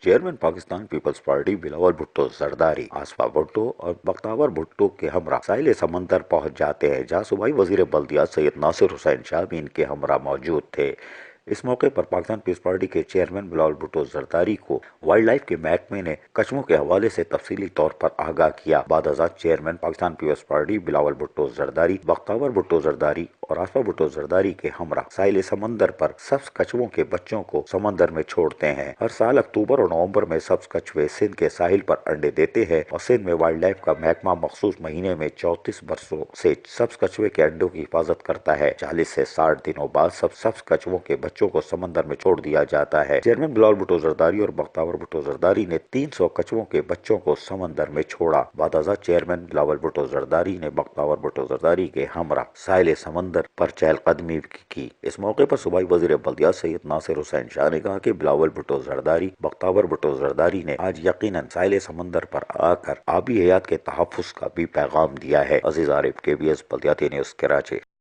Chairman Pakistan Peoples Party Bilawal Bhutto Zardari Aseefa Bhutto اور بختیار بھٹو کے ہمراہ ساحل سمندر پہنچ جاتے ہیں، جہاں صوبائی وزیر بلدیات سید ناصر حسین شاہ بھی ان کے ہمراہ موجود تھے۔ اس موقع پر پاکستان پیپلز پارٹی کے چیئرمین بلاول بھٹو زرداری کو وائلڈ لائف کے محکمے نے کچھووں کے حوالے سے تفصیلی طور پر آگاہ کیا۔ بعد ازاں chairman Pakistan Peoples Party Bilawal Bhutto Zardari, Bakhtiar Bhutto Zardari اور آصفہ بھٹو زرداری کے ہمراہ ساحل سمندر پر سبز کچھووں کے بچوں کو سمندر میں چھوڑتے ہیں۔ ہر سال اکتوبر اور نومبر میں سبز کچھوے سندھ کے ساحل پر انڈے دیتے ہیں اور سندھ میں وائلڈ لائف کا محکمہ مخصوص مہینے میں 34 برسوں سے سبز کچھوے کے انڈوں کی حفاظت کرتا ہے۔ 40 سے 60 دنوں بعد سبز کچھووں کے بچوں کو سمندر میں چھوڑ دیا جاتا ہے۔ چیئرمین بلاول بھٹو زرداری اور بختیار بھٹو زرداری نے 300 کچھووں کے بچوں کو سمندر میں چھوڑا۔ بعد ازاں چیئرمین بلاول بھٹو زرداری نے بختیار بھٹو زرداری کے ہمراہ ساحل سمندر پر چہل قدمی کی۔ اس موقع پر صوبائی وزیر بلدیات سید ناصر حسین شاہ نے کہا کہ بلاول بھٹو زرداری، بختیار بھٹو زرداری نے آج یقیناً ساحل سمندر پر آ کر آبی حیات کے تحفظ کا بھی پیغام دیا ہے۔ عزیز عارف، KBS بلدیاتی نیوز، کراچی۔